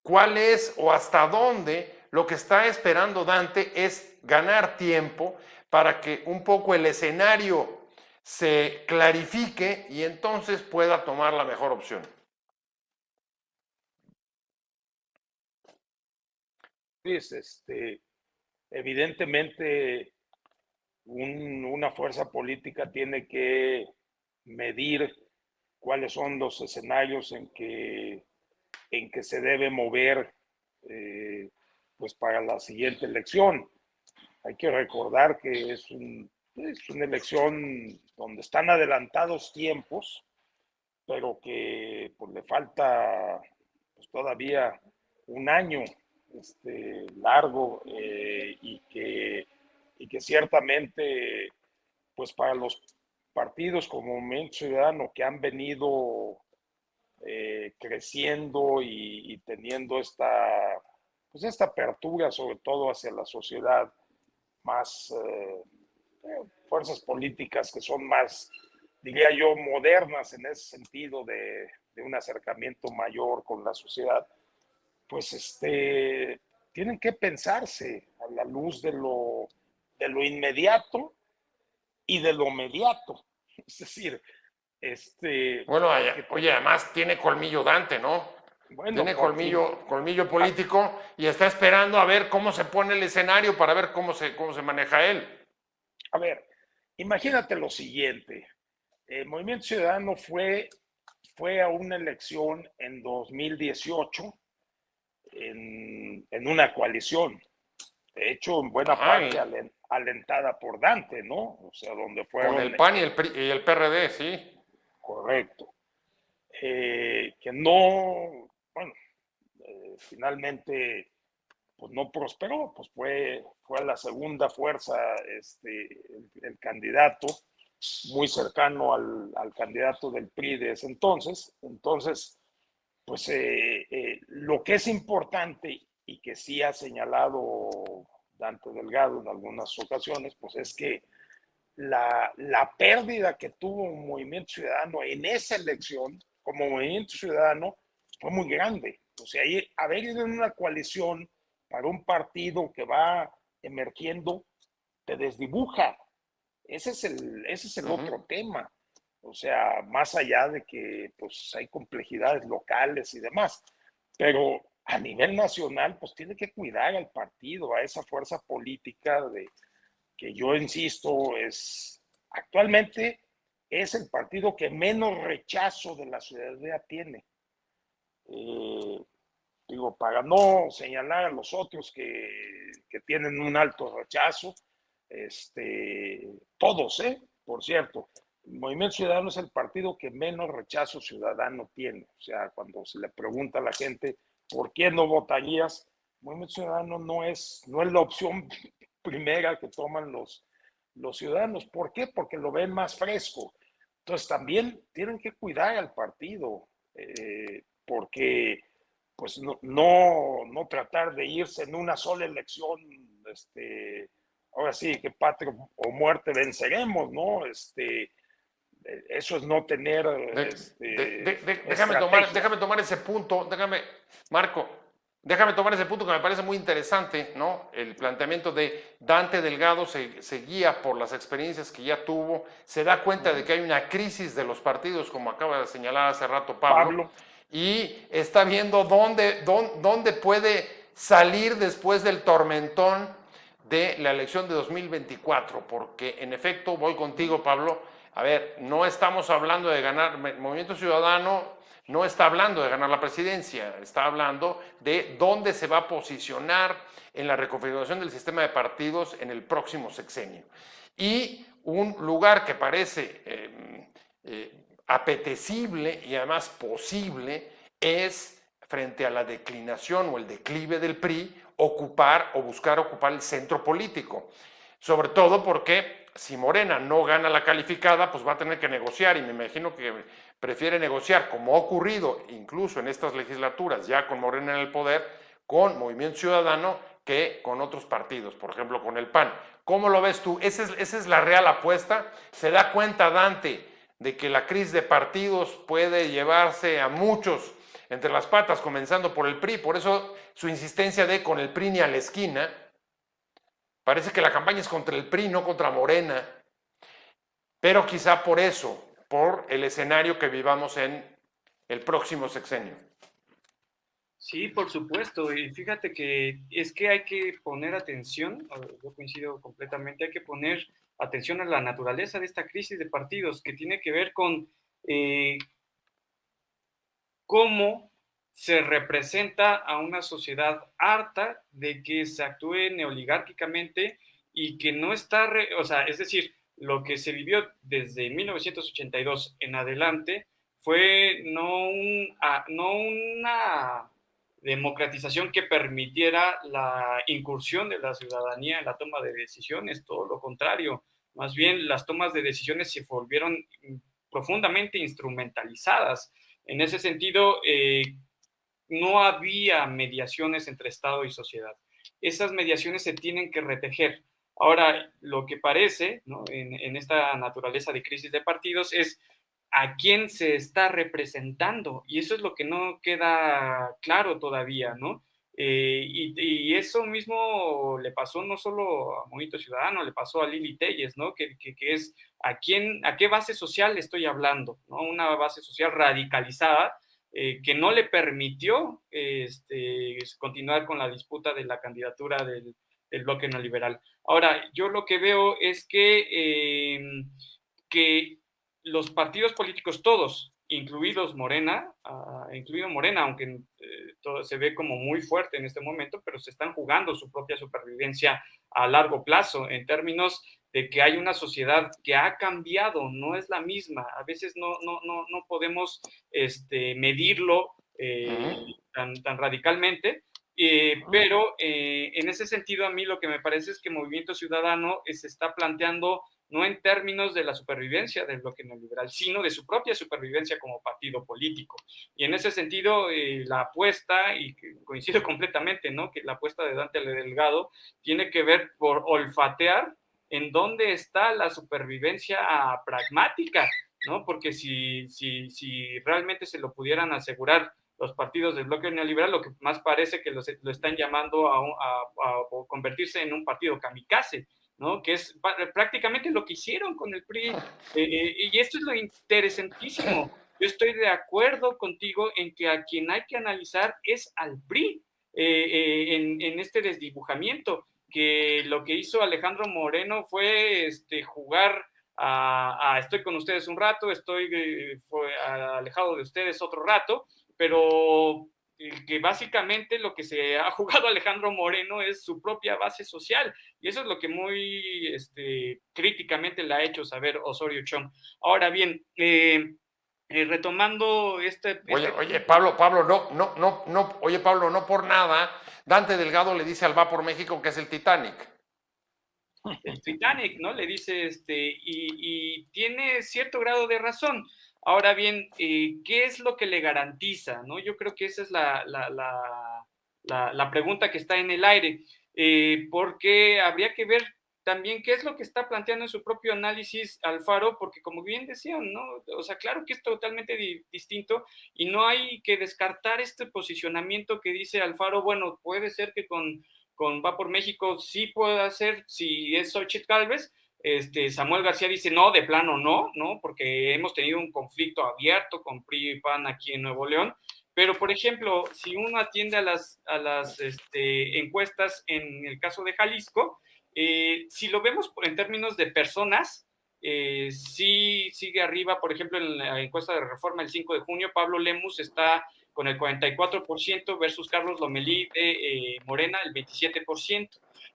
cuál es o hasta dónde lo que está esperando Dante es ganar tiempo para que un poco el escenario se clarifique y entonces pueda tomar la mejor opción. Pues, evidentemente una fuerza política tiene que medir cuáles son los escenarios en que se debe mover pues para la siguiente elección. Hay que recordar que es una elección donde están adelantados tiempos, pero que pues, le falta pues, todavía un año largo y que ciertamente, pues para los partidos como Movimiento Ciudadano que han venido creciendo y teniendo pues esta apertura, sobre todo hacia la sociedad, más fuerzas políticas que son más, diría yo, modernas en ese sentido de un acercamiento mayor con la sociedad, pues tienen que pensarse a la luz de lo inmediato y de lo mediato. Es decir, Bueno, oye, además tiene colmillo Dante, ¿no? bueno, Tiene colmillo político y está esperando a ver cómo se pone el escenario para ver cómo se maneja él. A ver, imagínate lo siguiente. El Movimiento Ciudadano fue a una elección en 2018 en una coalición. De hecho, en buena parte alentada por Dante, ¿no? O sea, donde fueron... Con el PAN y el PRD, sí. Correcto. Que no, bueno, finalmente pues no prosperó, pues fue la segunda fuerza el candidato, muy cercano al candidato del PRI de ese entonces. Entonces, pues lo que es importante y que sí ha señalado Dante Delgado en algunas ocasiones, pues es que la pérdida que tuvo un Movimiento Ciudadano en esa elección, como Movimiento Ciudadano, fue muy grande. O sea, haber ido en una coalición para un partido que va emergiendo, te desdibuja. Ese es el otro tema. O sea, más allá de que pues hay complejidades locales y demás, pero a nivel nacional pues tiene que cuidar al partido, a esa fuerza política que yo insisto actualmente es el partido que menos rechazo de la ciudadanía tiene. Digo, para no señalar a los otros que tienen un alto rechazo, todos, por cierto, el Movimiento Ciudadano es el partido que menos rechazo ciudadano tiene. O sea, cuando se le pregunta a la gente por qué no votarías, el Movimiento Ciudadano no es la opción primera que toman los ciudadanos. ¿Por qué? Porque lo ven más fresco. Entonces también tienen que cuidar al partido, porque pues no tratar de irse en una sola elección, ahora sí, que patria o muerte venceremos, ¿no? Eso es no tener... déjame tomar ese punto, Marco, déjame tomar ese punto que me parece muy interesante, ¿no? El planteamiento de Dante Delgado se guía por las experiencias que ya tuvo, se da cuenta de que hay una crisis de los partidos, como acaba de señalar hace rato Pablo. Y está viendo dónde puede salir después del tormentón de la elección de 2024, porque en efecto, voy contigo, Pablo, a ver, no estamos hablando de ganar, Movimiento Ciudadano no está hablando de ganar la presidencia, está hablando de dónde se va a posicionar en la reconfiguración del sistema de partidos en el próximo sexenio. Y un lugar que parece apetecible y además posible es, frente a la declinación o el declive del PRI, buscar ocupar el centro político. Sobre todo porque si Morena no gana la calificada, pues va a tener que negociar, y me imagino que prefiere negociar, como ha ocurrido incluso en estas legislaturas, ya con Morena en el poder, con Movimiento Ciudadano, que con otros partidos, por ejemplo con el PAN. ¿Cómo lo ves tú? ¿Esa es la real apuesta? ¿Se da cuenta Dante de que la crisis de partidos puede llevarse a muchos entre las patas, comenzando por el PRI? Por eso su insistencia de con el PRI ni a la esquina. Parece que la campaña es contra el PRI, no contra Morena. Pero quizá por eso, por el escenario que vivamos en el próximo sexenio. Sí, por supuesto. Y fíjate que es que hay que poner atención, yo coincido completamente, hay que poner atención a la naturaleza de esta crisis de partidos, que tiene que ver con cómo se representa a una sociedad harta de que se actúe neoligárquicamente y que no está, es decir, lo que se vivió desde 1982 en adelante fue no una democratización que permitiera la incursión de la ciudadanía en la toma de decisiones, todo lo contrario. Más bien, las tomas de decisiones se volvieron profundamente instrumentalizadas. En ese sentido, no había mediaciones entre Estado y sociedad. Esas mediaciones se tienen que retejer. Ahora, lo que parece, ¿no?, en esta naturaleza de crisis de partidos es a quién se está representando, y eso es lo que no queda claro todavía, ¿no? Y eso mismo le pasó no solo a Movimiento Ciudadano, le pasó a Lili Telles, ¿no? Que es a qué base social estoy hablando, ¿no? Una base social radicalizada que no le permitió continuar con la disputa de la candidatura del bloque neoliberal. Ahora, yo lo que veo es que los partidos políticos todos, incluido Morena, aunque todo se ve como muy fuerte en este momento, pero se están jugando su propia supervivencia a largo plazo en términos de que hay una sociedad que ha cambiado, no es la misma. A veces no podemos medirlo tan radicalmente, pero en ese sentido a mí lo que me parece es que Movimiento Ciudadano se está planteando no en términos de la supervivencia del bloque neoliberal, sino de su propia supervivencia como partido político. Y en ese sentido, la apuesta, y coincido completamente, ¿no?, que la apuesta de Dante Delgado tiene que ver por olfatear en dónde está la supervivencia pragmática, ¿no? Porque si realmente se lo pudieran asegurar los partidos del bloque neoliberal, lo que más parece que lo están llamando a convertirse en un partido kamikaze, ¿no? Que es prácticamente lo que hicieron con el PRI. Y esto es lo interesantísimo. Yo estoy de acuerdo contigo en que a quien hay que analizar es al PRI en este desdibujamiento, que lo que hizo Alejandro Moreno fue jugar estoy con ustedes un rato, fue alejado de ustedes otro rato, pero que básicamente lo que se ha jugado Alejandro Moreno es su propia base social, y eso es lo que muy críticamente le ha hecho saber Osorio Chong. Ahora bien, retomando Oye, Pablo, oye, Pablo, no por nada, Dante Delgado le dice al Va por México que es el Titanic. El Titanic, ¿no? Le dice, y tiene cierto grado de razón. Ahora bien, ¿qué es lo que le garantiza, no? Yo creo que esa es la pregunta que está en el aire, porque habría que ver también qué es lo que está planteando en su propio análisis Alfaro, porque como bien decían, ¿no? O sea, claro que es totalmente distinto y no hay que descartar este posicionamiento que dice Alfaro. Bueno, puede ser que con Va por México sí puede hacer, si es Xochitl Gálvez. Samuel García dice no, de plano no, porque hemos tenido un conflicto abierto con PRI y PAN aquí en Nuevo León. Pero, por ejemplo, si uno atiende a las encuestas en el caso de Jalisco, si lo vemos en términos de personas, sí sigue arriba. Por ejemplo, en la encuesta de Reforma el 5 de junio, Pablo Lemus está con el 44% versus Carlos Lomelí de Morena, el 27%.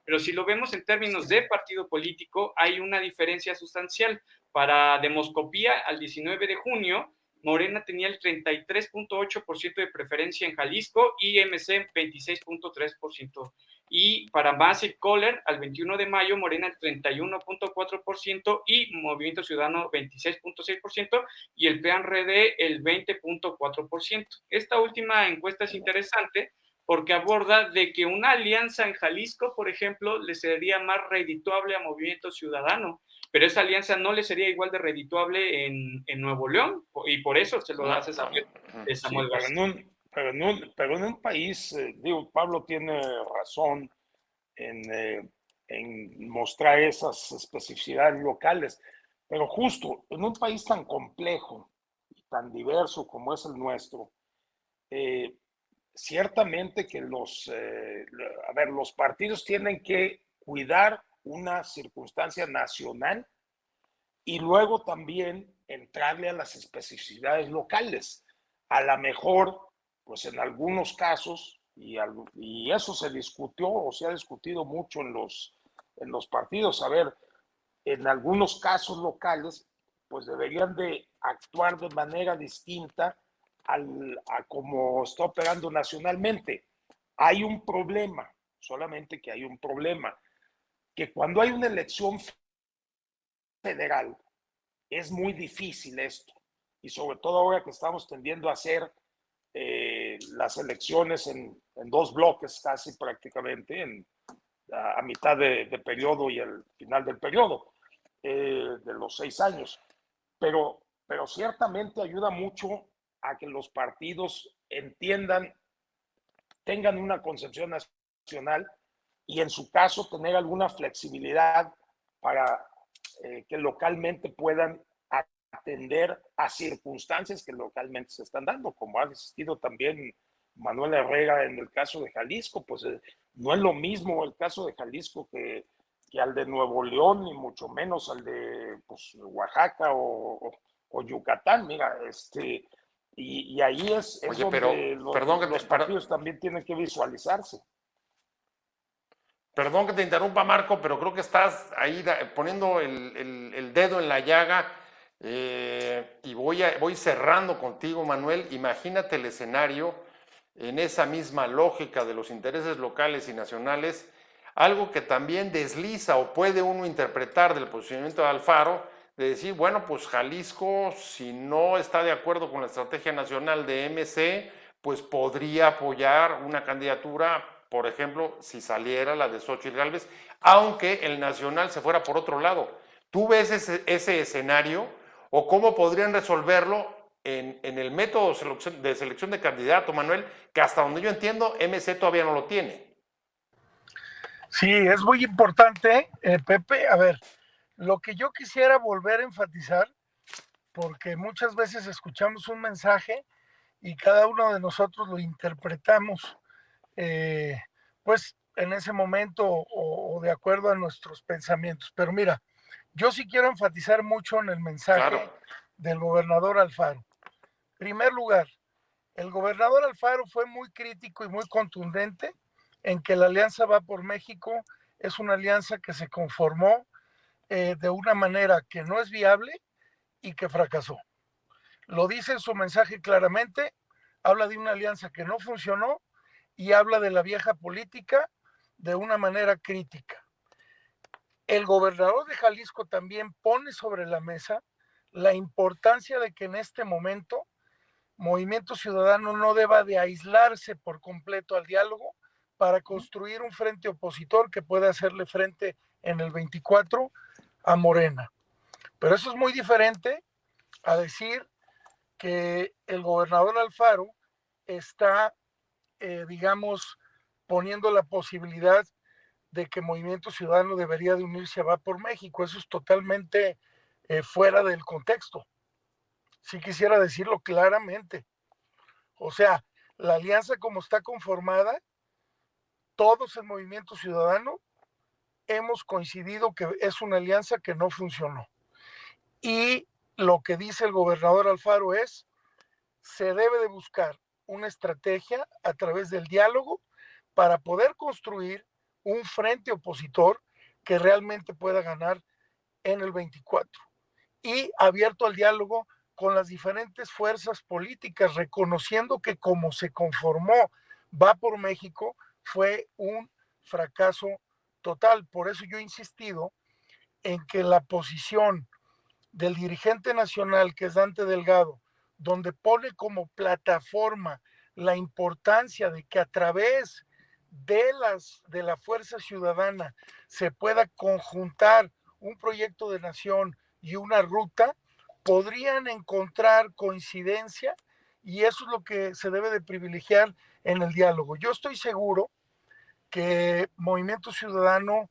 Pero si lo vemos en términos de partido político, hay una diferencia sustancial. Para Demoscopía, al 19 de junio, Morena tenía el 33.8% de preferencia en Jalisco y MC 26.3%. Y para Massive Caller, al 21 de mayo, Morena el 31.4% y Movimiento Ciudadano 26.6% y el PAN-RD el 20.4%. Esta última encuesta es interesante porque aborda de que una alianza en Jalisco, por ejemplo, le sería más redituable a Movimiento Ciudadano, pero esa alianza no le sería igual de redituable en Nuevo León, y por eso se lo hace saber Samuel García. Pero en un país, digo, Pablo tiene razón en mostrar esas especificidades locales, pero justo en un país tan complejo y tan diverso como es el nuestro, ciertamente que los partidos tienen que cuidar una circunstancia nacional y luego también entrarle a las especificidades locales. A lo mejor, pues en algunos casos, y eso se discutió o se ha discutido mucho en los partidos, a ver, en algunos casos locales, pues deberían de actuar de manera distinta a cómo está operando nacionalmente. Hay un problema, solamente que hay un problema, que cuando hay una elección federal es muy difícil esto, y sobre todo ahora que estamos tendiendo a hacer las elecciones en dos bloques casi prácticamente, a mitad de periodo y al final del periodo, de los 6 años. Pero ciertamente ayuda mucho a que los partidos entiendan, tengan una concepción nacional y en su caso tener alguna flexibilidad para que localmente puedan atender a circunstancias que localmente se están dando, como ha existido también Manuel Herrera en el caso de Jalisco. Pues no es lo mismo el caso de Jalisco que al de Nuevo León, ni mucho menos al de pues, Oaxaca o Yucatán. Mira, y ahí es Oye, donde pero, los partidos también tienen que visualizarse. perdón que te interrumpa, Marco, pero creo que estás ahí poniendo el dedo en la llaga, y voy cerrando contigo, Manuel. Imagínate el escenario en esa misma lógica de los intereses locales y nacionales, algo que también desliza o puede uno interpretar del posicionamiento de Alfaro, de decir, bueno, pues Jalisco, si no está de acuerdo con la estrategia nacional de MC, pues podría apoyar una candidatura, por ejemplo, si saliera la de Xóchitl Gálvez, aunque el nacional se fuera por otro lado. ¿Tú ves ese escenario o cómo podrían resolverlo en el método de selección de candidato, Manuel, que hasta donde yo entiendo, MC todavía no lo tiene? Sí, es muy importante, Pepe. A ver, lo que yo quisiera volver a enfatizar, porque muchas veces escuchamos un mensaje y cada uno de nosotros lo interpretamos, pues en ese momento o de acuerdo a nuestros pensamientos. Pero mira, yo sí quiero enfatizar mucho en el mensaje Claro. del gobernador Alfaro. En primer lugar, el gobernador Alfaro fue muy crítico y muy contundente en que la Alianza Va por México es una alianza que se conformó de una manera que no es viable y que fracasó. Lo dice en su mensaje claramente, habla de una alianza que no funcionó y habla de la vieja política de una manera crítica. El gobernador de Jalisco también pone sobre la mesa la importancia de que en este momento Movimiento Ciudadano no deba de aislarse por completo al diálogo para construir un frente opositor que pueda hacerle frente en el 24 a Morena. Pero eso es muy diferente a decir que el gobernador Alfaro está, digamos, poniendo la posibilidad de que Movimiento Ciudadano debería de unirse a Va por México. Eso es totalmente fuera del contexto. Sí quisiera decirlo claramente. O sea, la alianza como está conformada, todos en Movimiento Ciudadano hemos coincidido que es una alianza que no funcionó. Y lo que dice el gobernador Alfaro es, se debe de buscar una estrategia a través del diálogo para poder construir un frente opositor que realmente pueda ganar en el 24 y abierto al diálogo con las diferentes fuerzas políticas, reconociendo que como se conformó Va por México fue un fracaso total. Por eso yo he insistido en que la posición del dirigente nacional, que es Dante Delgado, donde pone como plataforma la importancia de que a través de la fuerza ciudadana se pueda conjuntar un proyecto de nación y una ruta, podrían encontrar coincidencia y eso es lo que se debe de privilegiar en el diálogo. Yo estoy seguro que Movimiento Ciudadano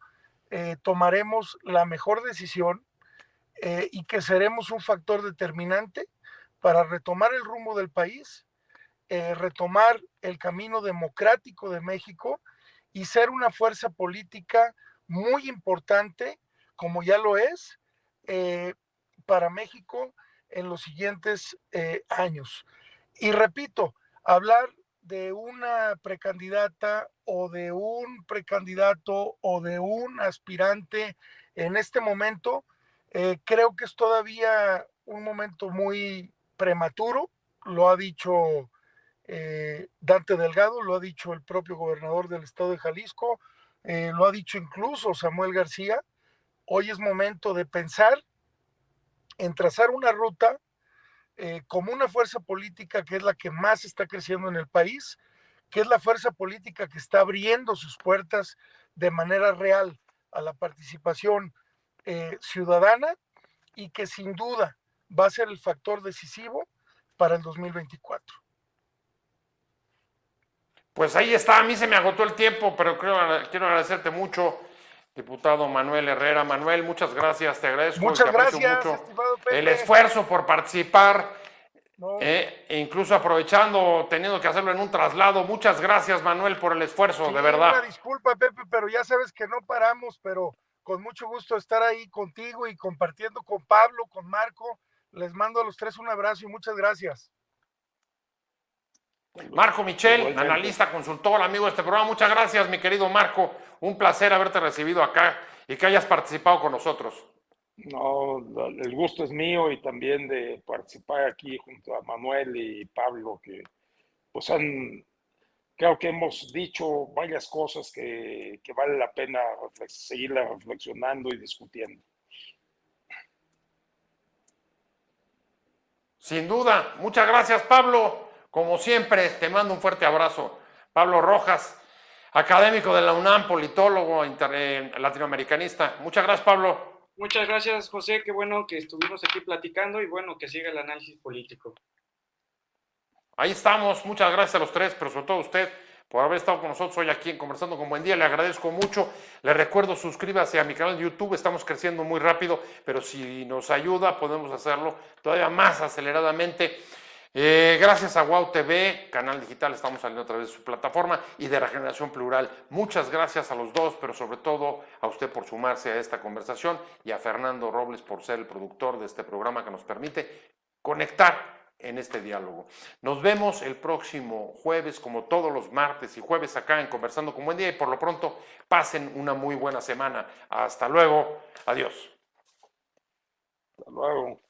tomaremos la mejor decisión y que seremos un factor determinante para retomar el rumbo del país, retomar el camino democrático de México y ser una fuerza política muy importante, como ya lo es, para México en los siguientes años. Y repito, hablar de una precandidata o de un precandidato o de un aspirante en este momento, creo que es todavía un momento muy prematuro. lo ha dicho Dante Delgado, lo ha dicho el propio gobernador del estado de Jalisco, lo ha dicho incluso Samuel García. Hoy es momento de pensar en trazar una ruta como una fuerza política que es la que más está creciendo en el país, que es la fuerza política que está abriendo sus puertas de manera real a la participación ciudadana y que sin duda va a ser el factor decisivo para el 2024. Pues ahí está, a mí se me agotó el tiempo, pero quiero agradecerte mucho, diputado Manuel Herrera. Manuel, muchas gracias, te agradezco y te Muchas aprecio gracias, mucho estimado Pepe. el esfuerzo por participar, No, e incluso aprovechando, teniendo que hacerlo en un traslado. Muchas gracias, Manuel, por el esfuerzo, sí, de verdad. una disculpa, Pepe, pero ya sabes que no paramos, pero con mucho gusto estar ahí contigo y compartiendo con Pablo, con Marco. Les mando a los tres un abrazo y muchas gracias. Marco Michel, Igualmente. analista, consultor, amigo de este programa. Muchas gracias, mi querido Marco. Un placer haberte recibido acá y que hayas participado con nosotros. No, el gusto es mío y también de participar aquí junto a Manuel y Pablo, que pues creo que hemos dicho varias cosas que vale la pena seguirla reflexionando y discutiendo. Sin duda. Muchas gracias, Pablo. Como siempre, te mando un fuerte abrazo. Pablo Rojas, académico de la UNAM, politólogo latinoamericanista. Muchas gracias, Pablo. Muchas gracias, José. Qué bueno que estuvimos aquí platicando y bueno, que siga el análisis político. Ahí estamos. Muchas gracias a los tres, pero sobre todo a usted por haber estado con nosotros hoy aquí en Conversando con Buen Día. Le agradezco mucho. Le recuerdo, suscríbase a mi canal de YouTube. Estamos creciendo muy rápido, pero si nos ayuda, podemos hacerlo todavía más aceleradamente. Gracias a Wow TV, canal digital, estamos saliendo a través de su plataforma, y de Regeneración Plural. Muchas gracias a los dos, pero sobre todo a usted por sumarse a esta conversación y a Fernando Robles por ser el productor de este programa que nos permite conectar en este diálogo. Nos vemos el próximo jueves, como todos los martes y jueves acá en Conversando con Buen Día, y por lo pronto pasen una muy buena semana. Hasta luego. Adiós. Hasta luego.